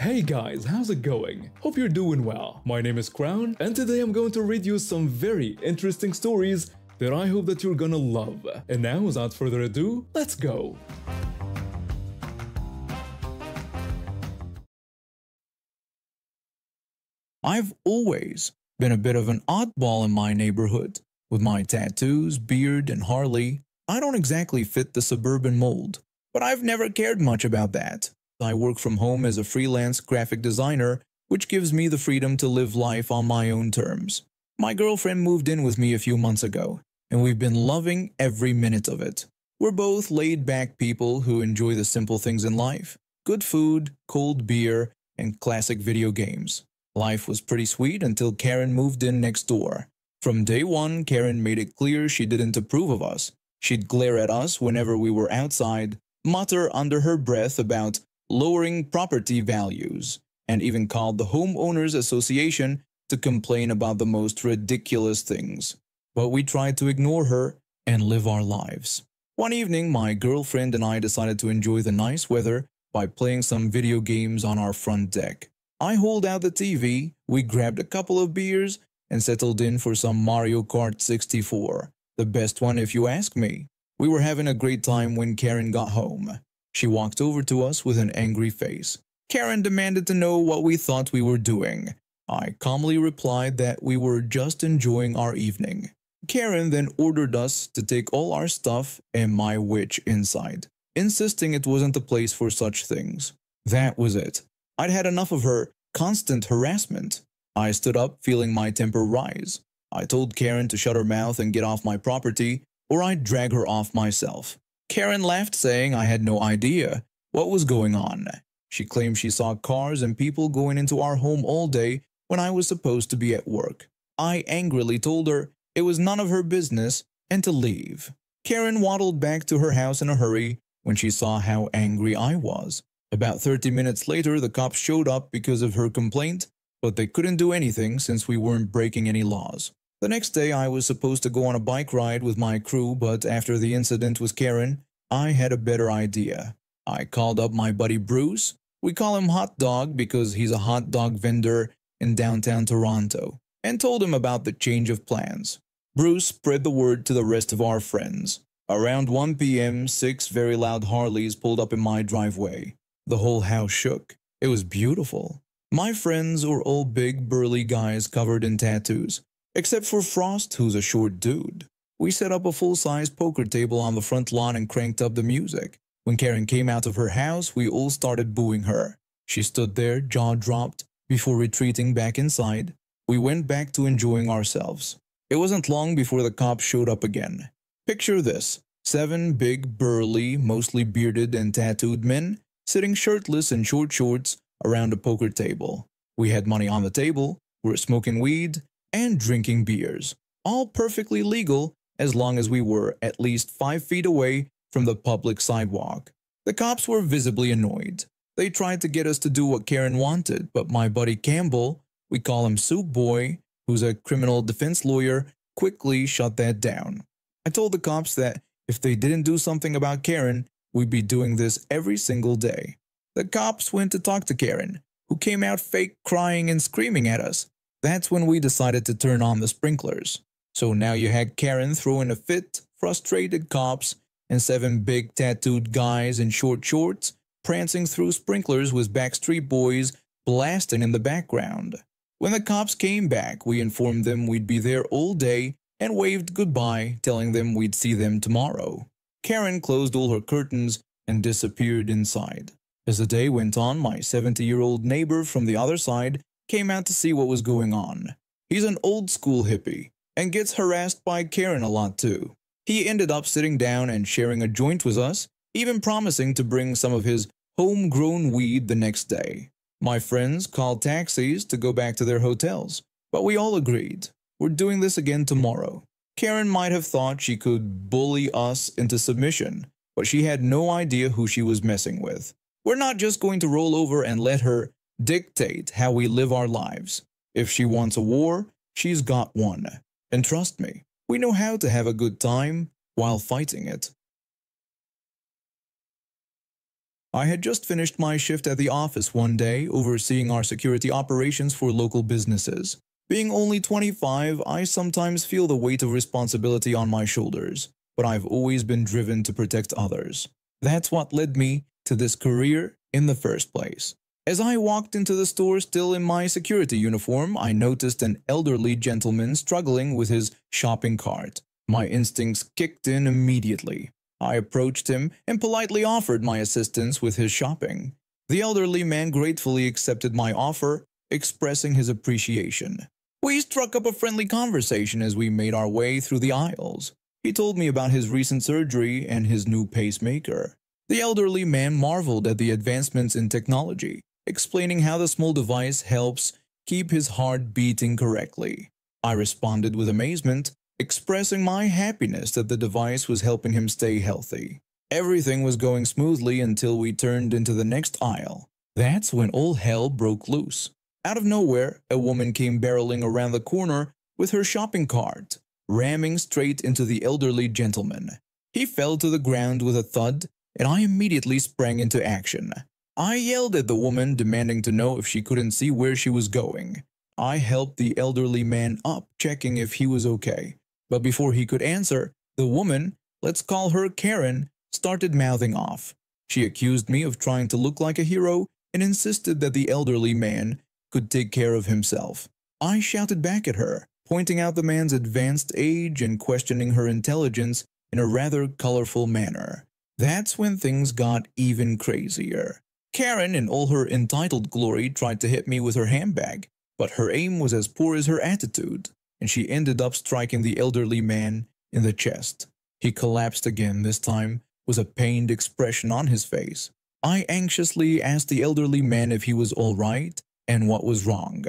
Hey guys, how's it going? Hope you're doing well. My name is Crown, and today I'm going to read you some very interesting stories that I hope that you're gonna love. And now, without further ado, let's go! I've always been a bit of an oddball in my neighborhood. With my tattoos, beard, and Harley, I don't exactly fit the suburban mold, but I've never cared much about that. I work from home as a freelance graphic designer, which gives me the freedom to live life on my own terms. My girlfriend moved in with me a few months ago, and we've been loving every minute of it. We're both laid-back people who enjoy the simple things in life: good food, cold beer, and classic video games. Life was pretty sweet until Karen moved in next door. From day one, Karen made it clear she didn't approve of us. She'd glare at us whenever we were outside, mutter under her breath about lowering property values, and even called the Homeowners Association to complain about the most ridiculous things. But we tried to ignore her and live our lives. One evening, my girlfriend and I decided to enjoy the nice weather by playing some video games on our front deck. I hauled out the TV, we grabbed a couple of beers, and settled in for some Mario Kart 64. The best one if you ask me. We were having a great time when Karen got home. She walked over to us with an angry face. Karen demanded to know what we thought we were doing. I calmly replied that we were just enjoying our evening. Karen then ordered us to take all our stuff and my witch inside, insisting it wasn't the place for such things. That was it. I'd had enough of her constant harassment. I stood up, feeling my temper rise. I told Karen to shut her mouth and get off my property, or I'd drag her off myself. Karen laughed, saying I had no idea what was going on. She claimed she saw cars and people going into our home all day when I was supposed to be at work. I angrily told her it was none of her business and to leave. Karen waddled back to her house in a hurry when she saw how angry I was. About 30 minutes later, the cops showed up because of her complaint, but they couldn't do anything since we weren't breaking any laws. The next day, I was supposed to go on a bike ride with my crew, but after the incident with Karen, I had a better idea. I called up my buddy Bruce. We call him Hot Dog because he's a hot dog vendor in downtown Toronto, and told him about the change of plans. Bruce spread the word to the rest of our friends. Around 1 p.m., 6 very loud Harleys pulled up in my driveway. The whole house shook. It was beautiful. My friends were all big, burly guys covered in tattoos, except for Frost, who's a short dude. We set up a full-size poker table on the front lawn and cranked up the music. When Karen came out of her house, we all started booing her. She stood there, jaw dropped, before retreating back inside. We went back to enjoying ourselves. It wasn't long before the cops showed up again. Picture this: 7 big, burly, mostly bearded and tattooed men sitting shirtless in short shorts around a poker table. We had money on the table, were smoking weed, and drinking beers. All perfectly legal as long as we were at least 5 feet away from the public sidewalk. The cops were visibly annoyed. They tried to get us to do what Karen wanted, but my buddy Campbell, we call him Soup Boy, who's a criminal defense lawyer, quickly shut that down. I told the cops that if they didn't do something about Karen, we'd be doing this every single day. The cops went to talk to Karen, who came out fake crying and screaming at us. That's when we decided to turn on the sprinklers. So now you had Karen throwing a fit, frustrated cops, and 7 big tattooed guys in short shorts prancing through sprinklers with Backstreet Boys blasting in the background. When the cops came back, we informed them we'd be there all day and waved goodbye, telling them we'd see them tomorrow. Karen closed all her curtains and disappeared inside. As the day went on, my 70-year-old neighbor from the other side came out to see what was going on. He's an old-school hippie and gets harassed by Karen a lot too. He ended up sitting down and sharing a joint with us, even promising to bring some of his homegrown weed the next day. My friends called taxis to go back to their hotels, but we all agreed. We're doing this again tomorrow. Karen might have thought she could bully us into submission, but she had no idea who she was messing with. We're not just going to roll over and let her dictate how we live our lives. If she wants a war, she's got one. And trust me, we know how to have a good time while fighting it. I had just finished my shift at the office one day, overseeing our security operations for local businesses. Being only 25, I sometimes feel the weight of responsibility on my shoulders, but I've always been driven to protect others. That's what led me to this career in the first place. As I walked into the store still in my security uniform, I noticed an elderly gentleman struggling with his shopping cart. My instincts kicked in immediately. I approached him and politely offered my assistance with his shopping. The elderly man gratefully accepted my offer, expressing his appreciation. We struck up a friendly conversation as we made our way through the aisles. He told me about his recent surgery and his new pacemaker. The elderly man marveled at the advancements in technology, explaining how the small device helps keep his heart beating correctly. I responded with amazement, expressing my happiness that the device was helping him stay healthy. Everything was going smoothly until we turned into the next aisle. That's when all hell broke loose. Out of nowhere, a woman came barreling around the corner with her shopping cart, ramming straight into the elderly gentleman. He fell to the ground with a thud, and I immediately sprang into action. I yelled at the woman, demanding to know if she couldn't see where she was going. I helped the elderly man up, checking if he was okay. But before he could answer, the woman, let's call her Karen, started mouthing off. She accused me of trying to look like a hero and insisted that the elderly man could take care of himself. I shouted back at her, pointing out the man's advanced age and questioning her intelligence in a rather colorful manner. That's when things got even crazier. Karen, in all her entitled glory, tried to hit me with her handbag, but her aim was as poor as her attitude, and she ended up striking the elderly man in the chest. He collapsed again, this time with a pained expression on his face. I anxiously asked the elderly man if he was all right and what was wrong.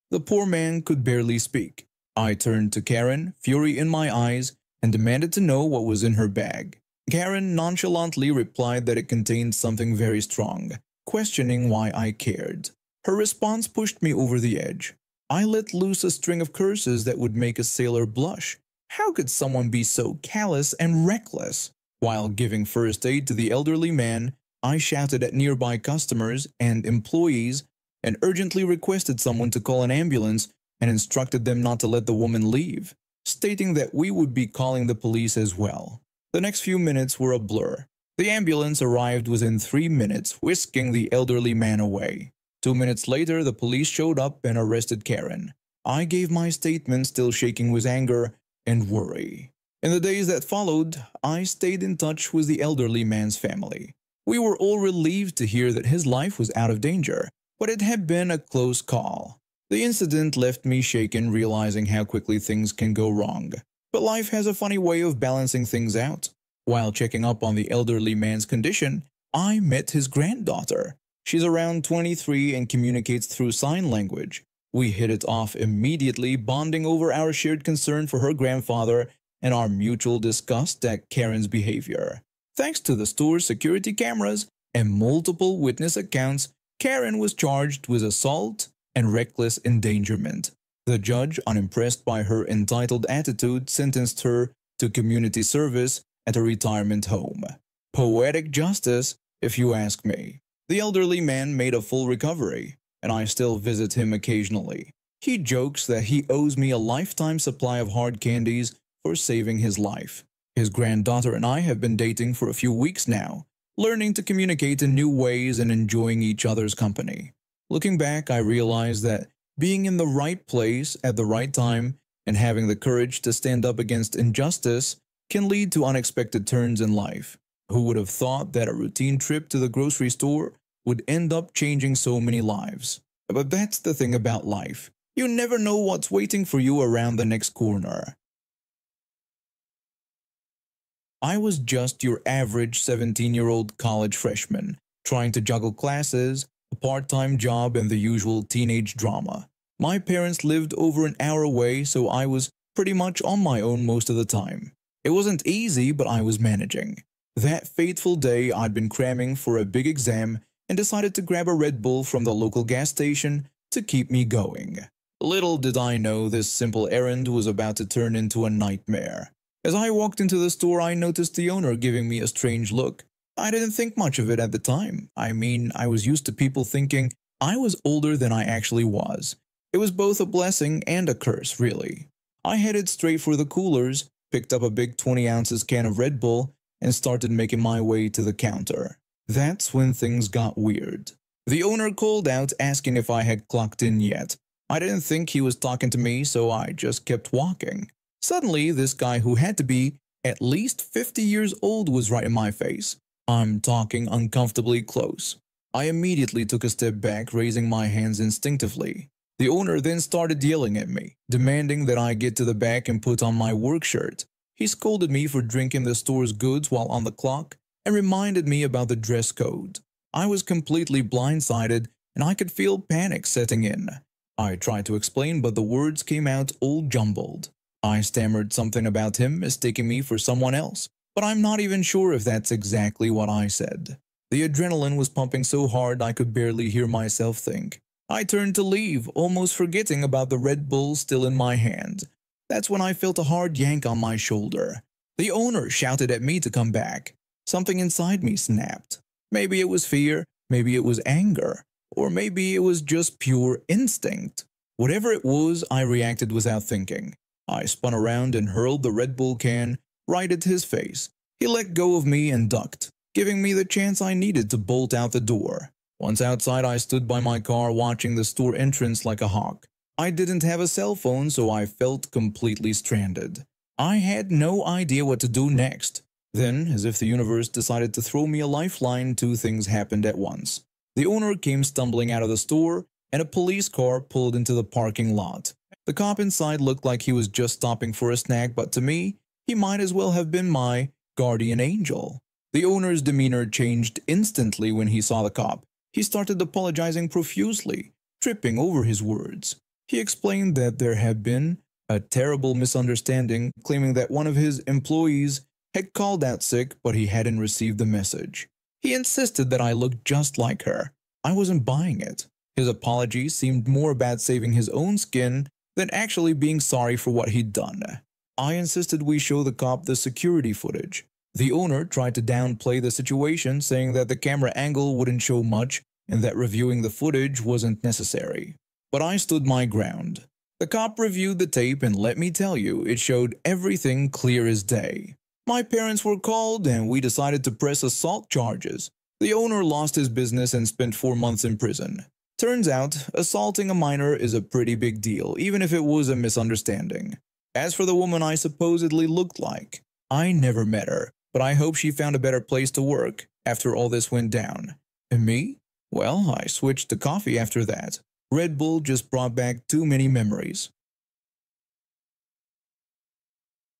The poor man could barely speak. I turned to Karen, fury in my eyes, and demanded to know what was in her bag. Karen nonchalantly replied that it contained something very strong, questioning why I cared. Her response pushed me over the edge. I let loose a string of curses that would make a sailor blush. How could someone be so callous and reckless? While giving first aid to the elderly man, I shouted at nearby customers and employees and urgently requested someone to call an ambulance and instructed them not to let the woman leave, stating that we would be calling the police as well. The next few minutes were a blur. The ambulance arrived within 3 minutes, whisking the elderly man away. 2 minutes later, the police showed up and arrested Karen. I gave my statement, still shaking with anger and worry. In the days that followed, I stayed in touch with the elderly man's family. We were all relieved to hear that his life was out of danger, but it had been a close call. The incident left me shaken, realizing how quickly things can go wrong. But life has a funny way of balancing things out. While checking up on the elderly man's condition, I met his granddaughter. She's around 23 and communicates through sign language. We hit it off immediately, bonding over our shared concern for her grandfather and our mutual disgust at Karen's behavior. Thanks to the store's security cameras and multiple witness accounts, Karen was charged with assault and reckless endangerment. The judge, unimpressed by her entitled attitude, sentenced her to community service at a retirement home. Poetic justice, if you ask me. The elderly man made a full recovery, and I still visit him occasionally. He jokes that he owes me a lifetime supply of hard candies for saving his life. His granddaughter and I have been dating for a few weeks now, learning to communicate in new ways and enjoying each other's company. Looking back, I realize that being in the right place at the right time and having the courage to stand up against injustice can lead to unexpected turns in life. Who would have thought that a routine trip to the grocery store would end up changing so many lives? But that's the thing about life. You never know what's waiting for you around the next corner. I was just your average 17-year-old college freshman, trying to juggle classes, a part-time job, and the usual teenage drama. My parents lived over an hour away, so I was pretty much on my own most of the time. It wasn't easy, but I was managing. That fateful day, I'd been cramming for a big exam and decided to grab a Red Bull from the local gas station to keep me going. Little did I know this simple errand was about to turn into a nightmare. As I walked into the store, I noticed the owner giving me a strange look. I didn't think much of it at the time. I mean, I was used to people thinking I was older than I actually was. It was both a blessing and a curse, really. I headed straight for the coolers, picked up a big 20 ounces can of Red Bull, and started making my way to the counter. That's when things got weird. The owner called out asking if I had clocked in yet. I didn't think he was talking to me, so I just kept walking. Suddenly, this guy who had to be at least 50 years old was right in my face. I'm talking uncomfortably close. I immediately took a step back, raising my hands instinctively. The owner then started yelling at me, demanding that I get to the back and put on my work shirt. He scolded me for drinking the store's goods while on the clock and reminded me about the dress code. I was completely blindsided and I could feel panic setting in. I tried to explain, but the words came out all jumbled. I stammered something about him mistaking me for someone else, but I'm not even sure if that's exactly what I said. The adrenaline was pumping so hard I could barely hear myself think. I turned to leave, almost forgetting about the Red Bull still in my hand. That's when I felt a hard yank on my shoulder. The owner shouted at me to come back. Something inside me snapped. Maybe it was fear, maybe it was anger, or maybe it was just pure instinct. Whatever it was, I reacted without thinking. I spun around and hurled the Red Bull can right at his face. He let go of me and ducked, giving me the chance I needed to bolt out the door. Once outside, I stood by my car watching the store entrance like a hawk. I didn't have a cell phone, so I felt completely stranded. I had no idea what to do next. Then, as if the universe decided to throw me a lifeline, two things happened at once. The owner came stumbling out of the store, and a police car pulled into the parking lot. The cop inside looked like he was just stopping for a snack, but to me, he might as well have been my guardian angel. The owner's demeanor changed instantly when he saw the cop. He started apologizing profusely, tripping over his words. He explained that there had been a terrible misunderstanding, claiming that one of his employees had called out sick, but he hadn't received the message. He insisted that I looked just like her. I wasn't buying it. His apology seemed more about saving his own skin than actually being sorry for what he'd done. I insisted we show the cop the security footage. The owner tried to downplay the situation, saying that the camera angle wouldn't show much and that reviewing the footage wasn't necessary. But I stood my ground. The cop reviewed the tape, and let me tell you, it showed everything clear as day. My parents were called and we decided to press assault charges. The owner lost his business and spent 4 months in prison. Turns out, assaulting a minor is a pretty big deal, even if it was a misunderstanding. As for the woman I supposedly looked like, I never met her, but I hope she found a better place to work after all this went down. And me? Well, I switched to coffee after that. Red Bull just brought back too many memories.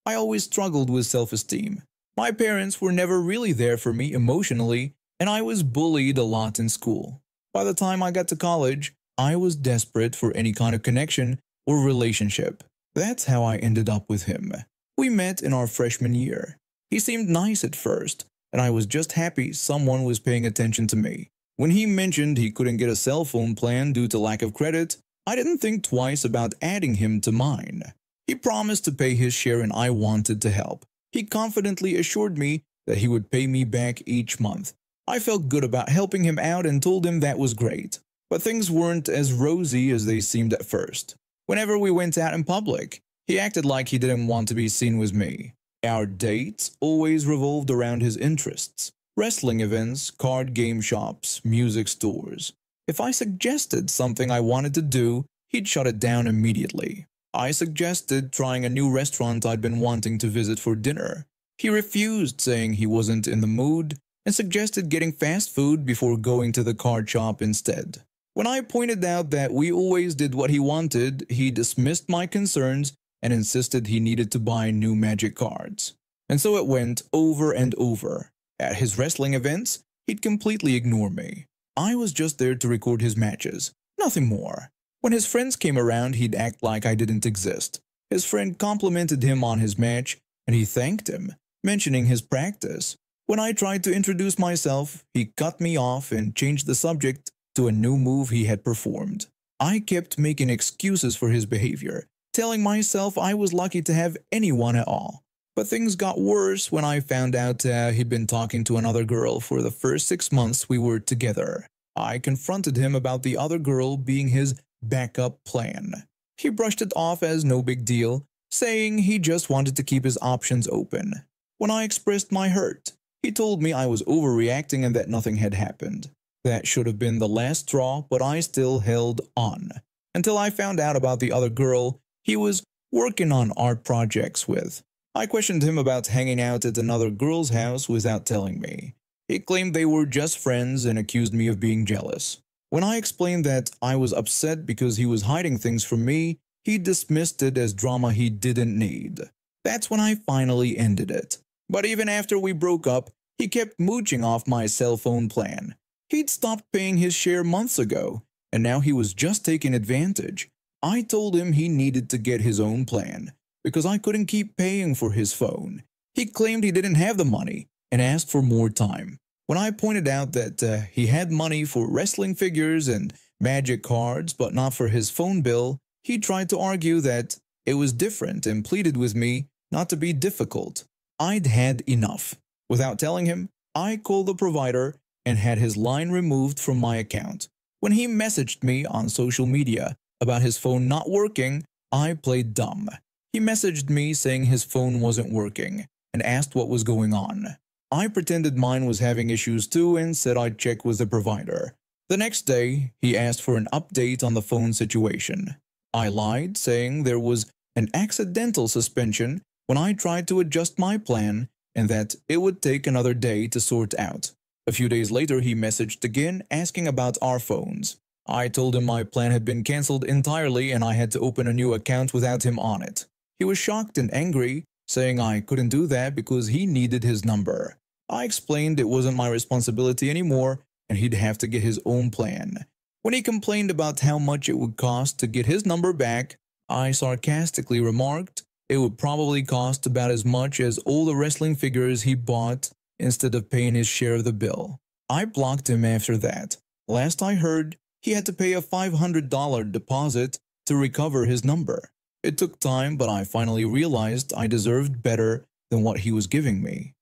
I always struggled with self-esteem. My parents were never really there for me emotionally, and I was bullied a lot in school. By the time I got to college, I was desperate for any kind of connection or relationship. That's how I ended up with him. We met in our freshman year. He seemed nice at first, and I was just happy someone was paying attention to me. When he mentioned he couldn't get a cell phone plan due to lack of credit, I didn't think twice about adding him to mine. He promised to pay his share and I wanted to help. He confidently assured me that he would pay me back each month. I felt good about helping him out and told him that was great. But things weren't as rosy as they seemed at first. Whenever we went out in public, he acted like he didn't want to be seen with me. Our dates always revolved around his interests. Wrestling events, card game shops, music stores. If I suggested something I wanted to do, he'd shut it down immediately. I suggested trying a new restaurant I'd been wanting to visit for dinner. He refused, saying he wasn't in the mood, and suggested getting fast food before going to the card shop instead. When I pointed out that we always did what he wanted, he dismissed my concerns and insisted he needed to buy new magic cards. And so it went over and over. At his wrestling events, he'd completely ignore me. I was just there to record his matches, nothing more. When his friends came around, he'd act like I didn't exist. His friend complimented him on his match, and he thanked him, mentioning his practice. When I tried to introduce myself, he cut me off and changed the subject to a new move he had performed. I kept making excuses for his behavior, telling myself I was lucky to have anyone at all. But things got worse when I found out he'd been talking to another girl for the first 6 months we were together. I confronted him about the other girl being his backup plan. He brushed it off as no big deal, saying he just wanted to keep his options open. When I expressed my hurt, he told me I was overreacting and that nothing had happened. That should have been the last straw, but I still held on. Until I found out about the other girl he was working on art projects with. I questioned him about hanging out at another girl's house without telling me. He claimed they were just friends and accused me of being jealous. When I explained that I was upset because he was hiding things from me, he dismissed it as drama he didn't need. That's when I finally ended it. But even after we broke up, he kept mooching off my cell phone plan. He'd stopped paying his share months ago, and now he was just taking advantage. I told him he needed to get his own plan, because I couldn't keep paying for his phone. He claimed he didn't have the money, and asked for more time. When I pointed out that he had money for wrestling figures and magic cards, but not for his phone bill, he tried to argue that it was different and pleaded with me not to be difficult. I'd had enough. Without telling him, I called the provider and had his line removed from my account. When he messaged me on social media about his phone not working, I played dumb. He messaged me saying his phone wasn't working and asked what was going on. I pretended mine was having issues too and said I'd check with the provider. The next day, he asked for an update on the phone situation. I lied, saying there was an accidental suspension when I tried to adjust my plan and that it would take another day to sort out. A few days later, he messaged again asking about our phones. I told him my plan had been cancelled entirely and I had to open a new account without him on it. He was shocked and angry, saying I couldn't do that because he needed his number. I explained it wasn't my responsibility anymore and he'd have to get his own plan. When he complained about how much it would cost to get his number back, I sarcastically remarked it would probably cost about as much as all the wrestling figures he bought instead of paying his share of the bill. I blocked him after that. Last I heard, he had to pay a $500 deposit to recover his number. It took time, but I finally realized I deserved better than what he was giving me.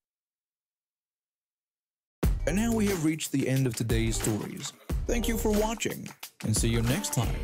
And now we have reached the end of today's stories. Thank you for watching, and see you next time.